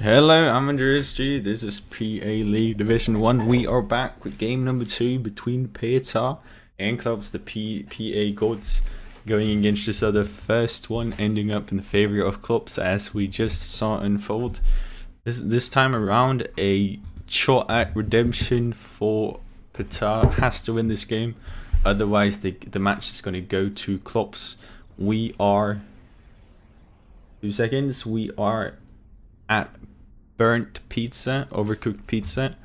Hello, I'm AndreasG. This is PA League Division 1. We are back with game number 2 between PTA and clubs, the PA Gods, going against each other. First one ending up in the favor of clubs, as we just saw unfold. This time around, a shot at redemption for PTA. Has to win this game, otherwise the match is going to go to clubs. We are 2 seconds. We are at burnt pizza, overcooked pizza.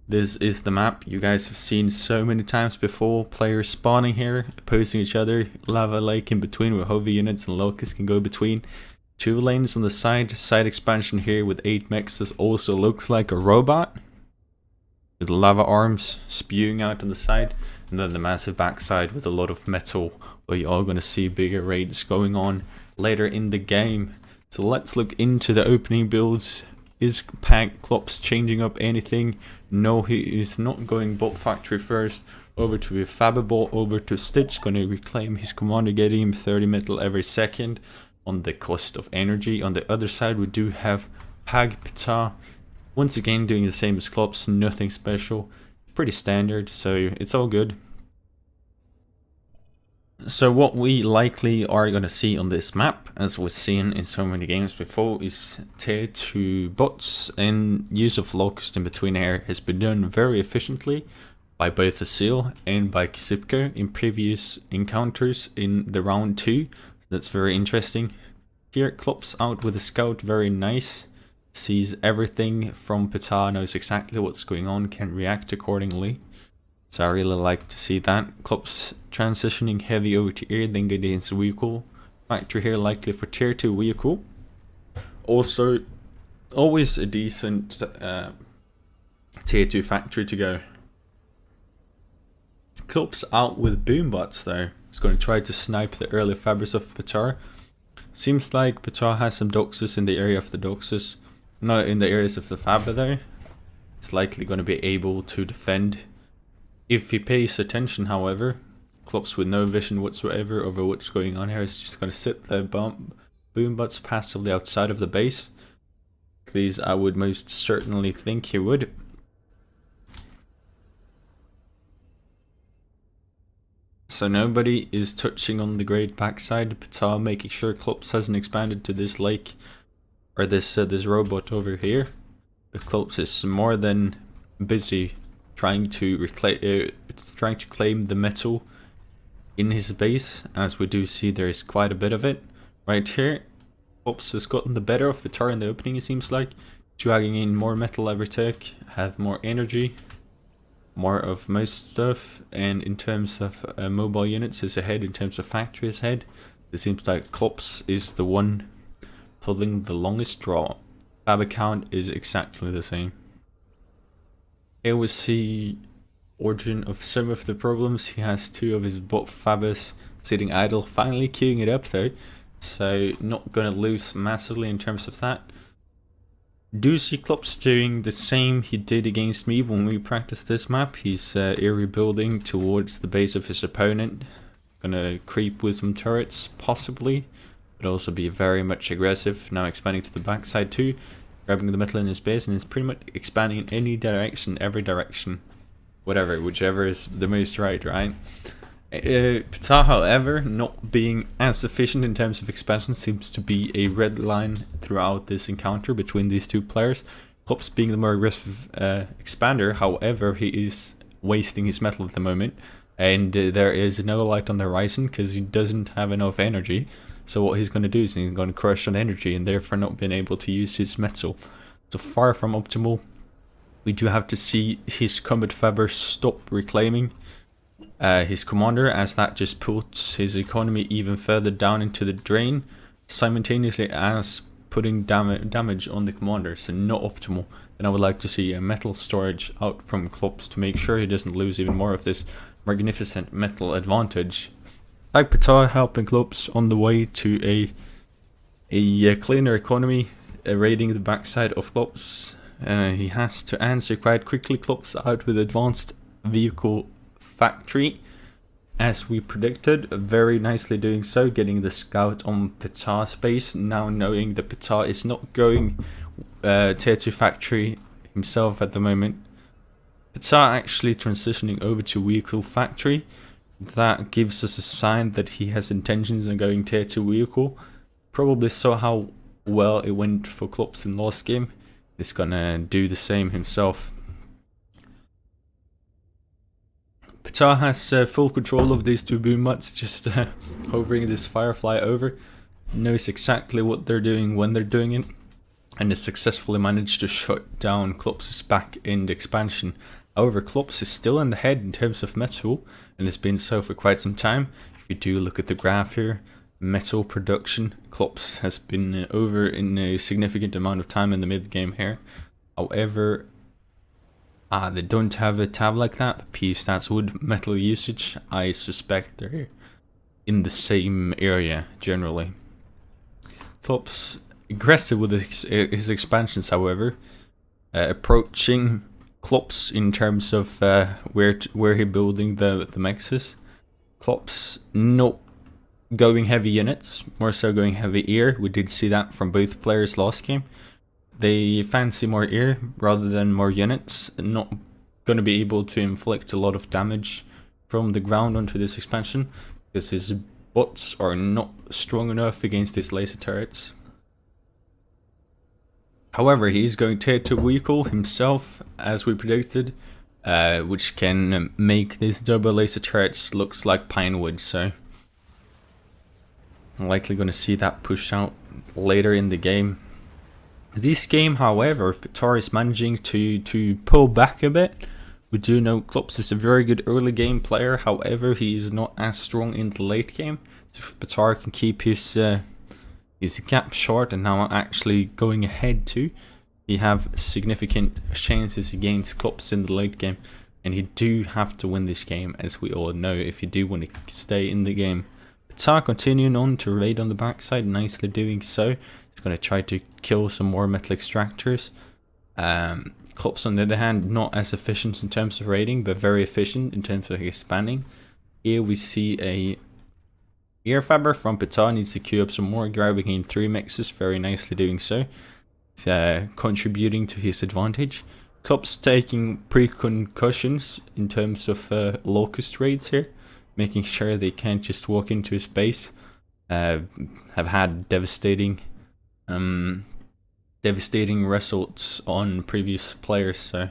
This is the map you guys have seen so many times before. Players spawning here, opposing each other, lava lake in between where hover units and locusts can go between. 2 lanes on the side expansion here with 8 mechs. This also looks like a robot with lava arms spewing out on the side, and then the massive backside with a lot of metal, where you are going to see bigger raids going on later in the game. So let's look into the opening builds. Is Pack Klops changing up anything? No, he is not going bot factory first. Over to a Fababot, over to Stitch, going to reclaim his commander, getting him 30 metal every second on the cost of energy. On the other side, we do have Pag Pita, once again doing the same as Klops, nothing special, pretty standard, so it's all good. So what we likely are going to see on this map, as we've seen in so many games before, is tier 2 bots, and use of locust in between here has been done very efficiently by both the Seal and by Kisipko in previous encounters in the round 2. That's very interesting. Here Klops out with a scout, very nice. Sees everything from Pita, knows exactly what's going on, can react accordingly. So I really like to see that. Klops transitioning heavy over to air, then get into vehicle. Factory here likely for tier 2 vehicle. Also, always a decent tier 2 factory to go. Klops out with boombots though. He's going to try to snipe the early fabrics of Patar. Seems like Patar has some doxes in the area of the doxes. Not in the areas of the Fabba though. It's likely going to be able to defend. If he pays attention, however, Klops with no vision whatsoever over what's going on here is just going to sit there, boombots passively outside of the base. These I would most certainly think he would. So nobody is touching on the great backside. Pata making sure Klops hasn't expanded to this lake, or this robot over here. The Klops is more than busy trying to claim the metal in his base, as we do see there is quite a bit of it right here. Klops has gotten the better of Vitar in the opening, it seems like, dragging in more metal every tick, have more energy, more of most stuff, and in terms of mobile units is ahead, in terms of factory is ahead. It seems like Klops is the one pulling the longest draw. Fab count is exactly the same. Here we see origin of some of the problems. He has 2 of his bot Fabus sitting idle, finally queuing it up though, so not gonna lose massively in terms of that. Do see Klops doing the same he did against me when we practiced this map. He's eerie building towards the base of his opponent, gonna creep with some turrets possibly, but also be very much aggressive. Now expanding to the backside too, grabbing the metal in his base, and it's pretty much expanding in any direction, every direction, whatever, whichever is the most right? Pata, however, not being as efficient in terms of expansion, seems to be a red line throughout this encounter between these 2 players. Klops being the more aggressive expander, however, he is wasting his metal at the moment, and there is no light on the horizon because he doesn't have enough energy. So what he's going to do is he's going to crush on energy, and therefore not being able to use his metal. So far from optimal. We do have to see his combat Faber stop reclaiming his commander, as that just puts his economy even further down into the drain, simultaneously as putting damage on the commander, so not optimal. And I would like to see a metal storage out from Klops to make sure he doesn't lose even more of this magnificent metal advantage. Like Pata helping Klops on the way to a cleaner economy, raiding the backside of Klops. He has to answer quite quickly. Klops out with advanced vehicle factory, as we predicted, very nicely doing so, getting the scout on Pata's base, now knowing that Pata is not going tier 2 factory himself at the moment. Petar actually transitioning over to vehicle factory. That gives us a sign that he has intentions on going tier 2 vehicle. Probably saw how well it went for Klops in last game. He's gonna do the same himself. Petar has full control of these two boom mutts, just hovering this Firefly over. Knows exactly what they're doing when they're doing it, and has successfully managed to shut down Klops' back end expansion. However, Klops is still in the head in terms of metal, and has been so for quite some time. If you do look at the graph here, metal production, Klops has been over in a significant amount of time in the mid game here. However, they don't have a tab like that. P stats wood metal usage. I suspect they're in the same area generally. Klops aggressive with his expansions, however, approaching Klops in terms of where he building the mexes. Klops not going heavy units, more so going heavy ear. We did see that from both players last game. They fancy more ear rather than more units, not going to be able to inflict a lot of damage from the ground onto this expansion, because his bots are not strong enough against these laser turrets. However, he's going tier 2 vehicle himself, as we predicted, which can make these double laser turrets looks like pine wood, so I'm likely going to see that push out later in the game. This game, however, Petar is managing to pull back a bit. We do know Klops is a very good early game player, however he is not as strong in the late game. So if Petar can keep his gap short and now actually going ahead too, he have significant chances against Klops in the late game. And you do have to win this game, as we all know, if you do want to stay in the game. Petar continuing on to raid on the backside, nicely doing so. He's going to try to kill some more metal extractors. Klops on the other hand, not as efficient in terms of raiding, but very efficient in terms of expanding. Here we see a air fabric from Petar, needs to queue up some more, grabbing in 3 mexes, very nicely doing so. It's, contributing to his advantage. Klops taking pre-concussions in terms of locust raids here, making sure they can't just walk into his base. Have had devastating results on previous players, so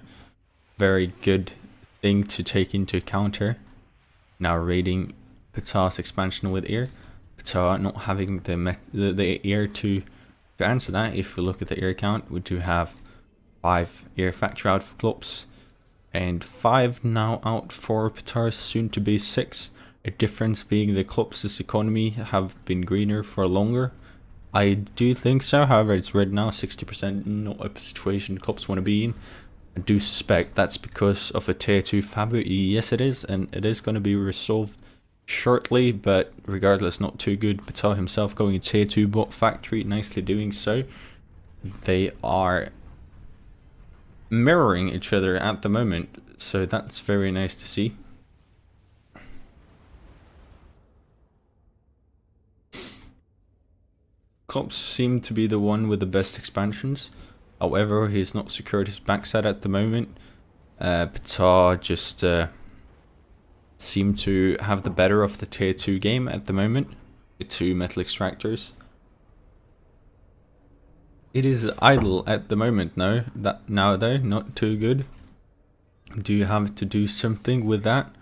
very good thing to take into account here. Now raiding Petar's expansion with ear. Petar not having the ear to answer that. If we look at the ear count, we do have 5 ear factory out for Klops, and 5 now out for Petar's soon to be 6. A difference being the Klops' economy have been greener for longer. I do think so, however it's red now, 60%, not a situation Klops want to be in. I do suspect that's because of a tier 2 fabric. Yes it is, and it is going to be resolved shortly, but regardless not too good. Petar himself going to tier 2 bot factory, nicely doing so. They are mirroring each other at the moment, so that's very nice to see. Klops seem to be the one with the best expansions. However, he's not secured his backside at the moment. Petar just seem to have the better of the tier 2 game at the moment, with 2 metal extractors. It is idle at the moment now though, not too good. Do you have to do something with that?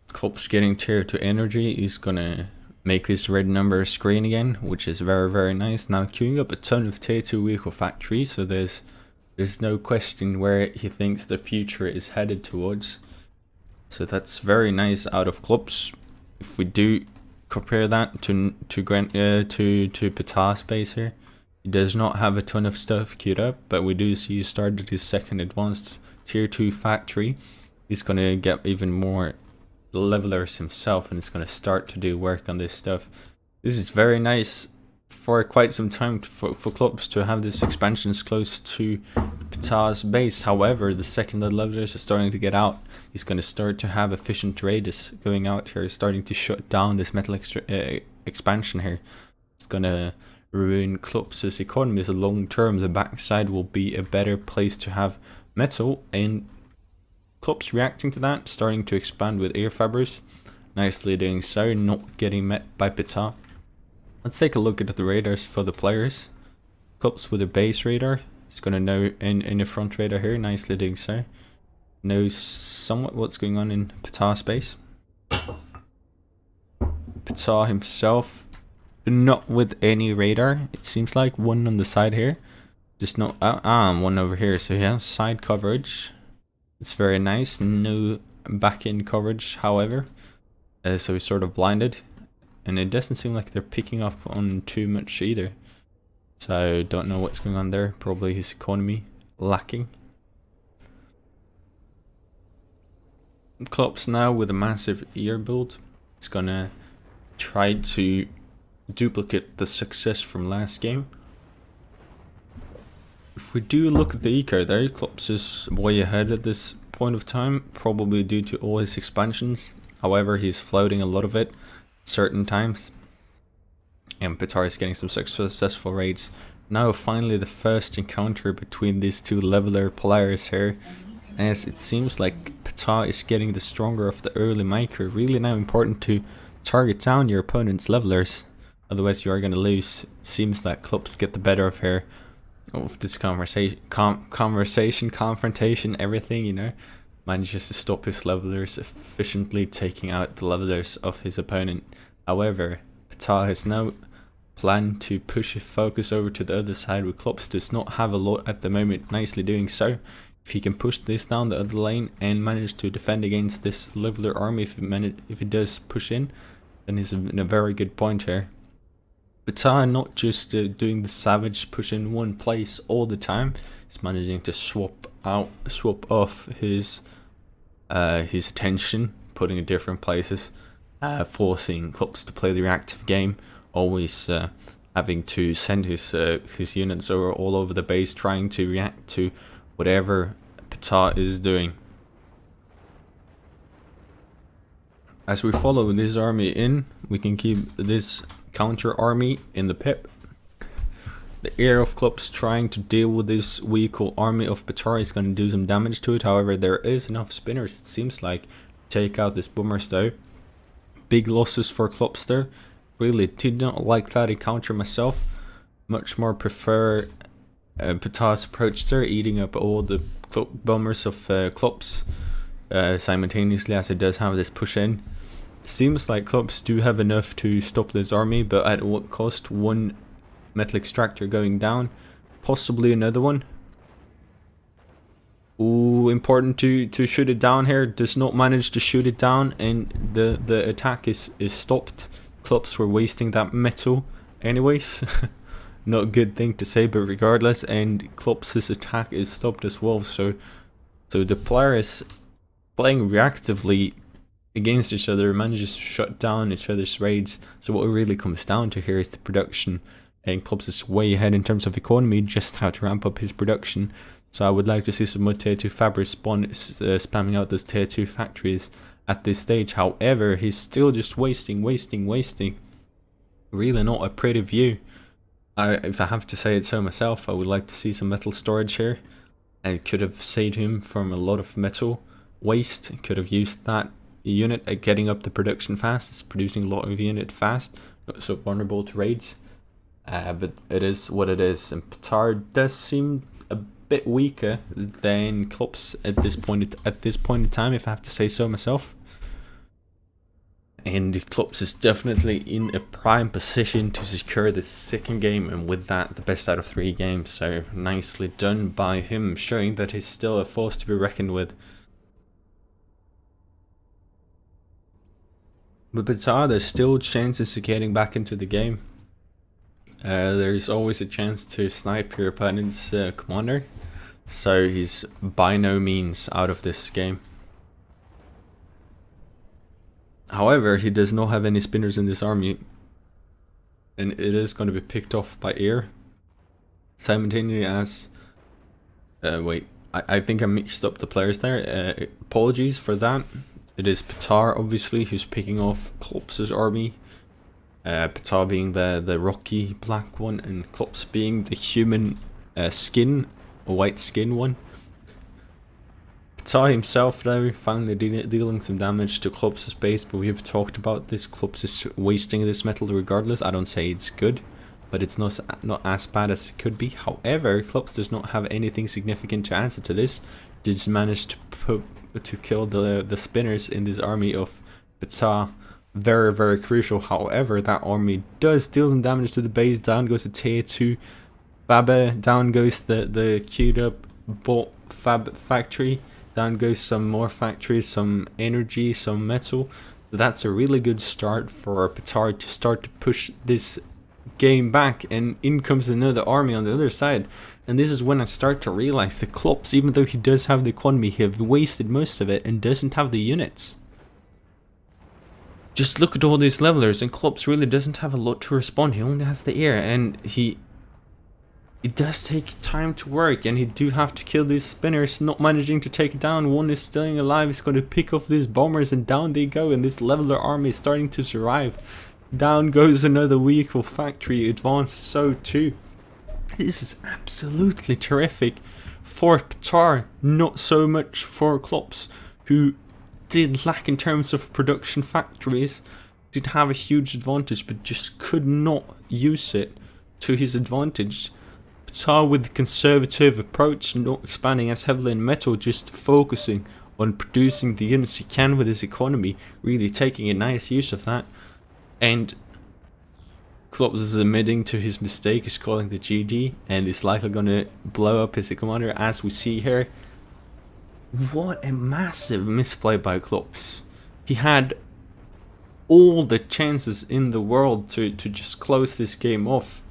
Klops getting tier 2 energy is gonna make this red number screen again, which is very, very nice. Now queuing up a ton of tier 2 vehicle factories, so there's no question where he thinks the future is headed towards. So that's very nice out of Klops. If we do compare that to Petar's base here, he does not have a ton of stuff queued up, but we do see he started his second advanced tier 2 factory. He's gonna get even more levelers himself, and it's going to start to do work on this stuff. This is very nice for quite some time for Klops to have this expansions close to Petar's base. However, the second the levelers are starting to get out, he's going to start to have efficient raiders going out here, starting to shut down this metal expansion here. It's going to ruin Klopp's economy. So long term, the backside will be a better place to have metal, and Klopp's reacting to that, starting to expand with air fibers. Nicely doing so, not getting met by Pita. Let's take a look at the radars for the players. Klopp's with a base radar. He's gonna know in the front radar here, nicely doing so. Knows somewhat what's going on in Pita's base. Pita himself, not with any radar. It seems like one on the side here. Just not one over here. So he has side coverage. It's very nice. No back end coverage, however. So he's sort of blinded, and it doesn't seem like they're picking up on too much either. So don't know what's going on there. Probably his economy lacking. Klopp's now with a massive ear build. It's gonna try to duplicate the success from last game. If we do look at the eco there, Klopp's is way ahead at this point of time, probably due to all his expansions. However, he's floating a lot of it at certain times. And Pitar is getting some successful raids. Now finally the first encounter between these two leveler players here, as it seems like Pitar is getting the stronger of the early micro. Really now important to target down your opponent's levelers, otherwise you are going to lose. It seems that Klopp's get the better of here, of this confrontation, everything, you know. Manages to stop his levelers efficiently, taking out the levelers of his opponent. However, Pita has now planned to push his focus over to the other side, where Klopp's does not have a lot at the moment, nicely doing so. If he can push this down the other lane and manage to defend against this leveler army, if he does push in, then he's in a very good point here. Pita not just doing the savage push in one place all the time, he's managing to swap off his attention, putting in different places, forcing Klopp's to play the reactive game, always having to send his units over all over the base, trying to react to whatever Pita is doing. As we follow this army in, we can keep this counter army in the pip. The air of Klopp's trying to deal with this weak army of Pita is going to do some damage to it. However, there is enough spinners, it seems like, to take out this boomers though. Big losses for Klopp's there. Really did not like that encounter myself. Much more prefer Pita's approach there, eating up all the bombers of Klopp's simultaneously, as it does have this push in. Seems like Klopp's do have enough to stop this army, but at what cost? One metal extractor going down, possibly another one. Ooh, important to shoot it down here. Does not manage to shoot it down, and the attack is stopped. Klopp's were wasting that metal anyways. Not a good thing to say, but regardless, and Klopp's attack is stopped as well. So the player is playing reactively against each other, manages to shut down each other's raids. So what it really comes down to here is the production, and Klopp's is way ahead in terms of economy, just how to ramp up his production. So I would like to see some more tier 2 fabrics spamming out those tier 2 factories at this stage. However, he's still just wasting. Really not a pretty view. If I have to say it so myself, I would like to see some metal storage here. I could have saved him from a lot of metal waste. Could have used that unit at getting up the production fast. It's producing a lot of unit fast, not so vulnerable to raids. But it is what it is, and Petard does seem a bit weaker than Klopp's at this point in time, if I have to say so myself. And Klopp's is definitely in a prime position to secure the second game, and with that, the best out of 3 games. So nicely done by him, showing that he's still a force to be reckoned with. But Petard, there's still chances of getting back into the game. There's always a chance to snipe your opponent's commander, so he's by no means out of this game. However, he does not have any spinners in this army, and it is going to be picked off by air simultaneously as wait, I think I mixed up the players there. Apologies for that. It is Petar, obviously, who's picking off Klopp's army. Patar being the rocky black one, and Klops being the human skin, or white skin one. Patar himself though, finally dealing some damage to Klops' base, but we have talked about this. Klops is wasting this metal regardless. I don't say it's good, but it's not as bad as it could be. However, Klops does not have anything significant to answer to this. Did manage to kill the spinners in this army of Patar. Very, very crucial. However, that army does deal some damage to the base. Down goes the tier 2 Baba. Down goes the queued up bot fab factory. Down goes some more factories, some energy, some metal. So that's a really good start for Patar to start to push this game back. And in comes another army on the other side. And this is when I start to realize the Klops, even though he does have the economy, he have wasted most of it and doesn't have the units. Just look at all these levelers, and Klops really doesn't have a lot to respond. He only has the air, and it does take time to work, and he do have to kill these spinners, not managing to take it down. One is still alive. He's going to pick off these bombers, and down they go, and this leveler army is starting to survive. Down goes another vehicle factory, advanced so too. This is absolutely terrific for Patar, not so much for Klops, who did lack in terms of production factories, did have a huge advantage, but just could not use it to his advantage. Patar with the conservative approach, not expanding as heavily in metal, just focusing on producing the units he can with his economy, really taking a nice use of that. And Klops is admitting to his mistake, is calling the GG, and is likely going to blow up his commander, as we see here. What a massive misplay by Klops. He had all the chances in the world to just close this game off.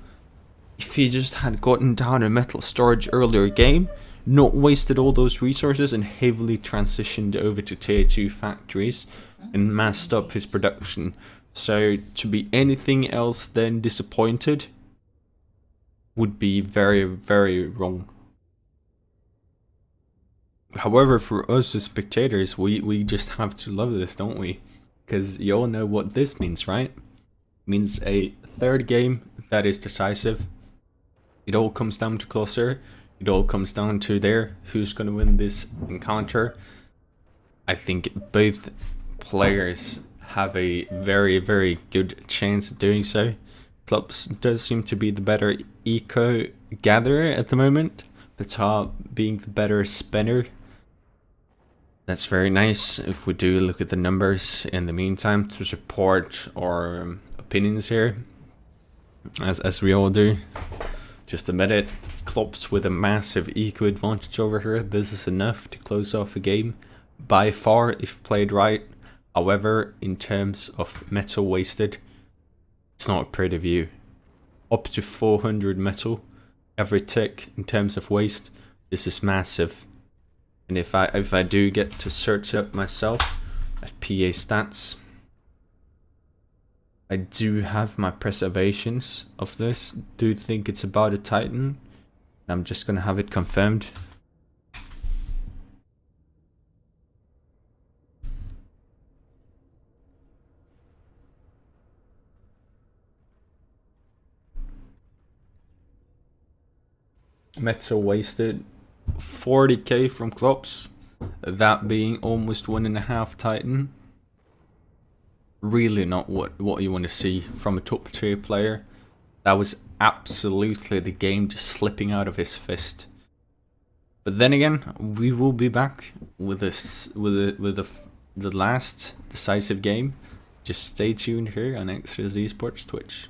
If he just had gotten down a metal storage earlier game, not wasted all those resources, and heavily transitioned over to tier 2 factories and massed up his production. So to be anything else than disappointed would be very, very wrong. However, for us as spectators, we just have to love this, don't we? Because you all know what this means, right? It means a third game that is decisive. It all comes down to closer. It all comes down to who's going to win this encounter. I think both players have a very, very good chance of doing so. Klops does seem to be the better eco gatherer at the moment. Patar being the better spinner. That's very nice. If we do look at the numbers in the meantime to support our opinions here, as we all do, just admit it, Klops with a massive eco advantage over here. This is enough to close off a game by far if played right. However, in terms of metal wasted, it's not a pretty view. Up to 400 metal every tick in terms of waste. This is massive. And if I do get to search up myself at PA stats, I do have my preservations of this. Do think it's about a Titan. I'm just gonna have it confirmed. Metal wasted 40k from Klops, that being almost 1.5 Titan. Really not what you want to see from a top tier player. That was absolutely the game just slipping out of his fist. But then again, we will be back with this the last decisive game. Just stay tuned here on AndreasG Esports Twitch.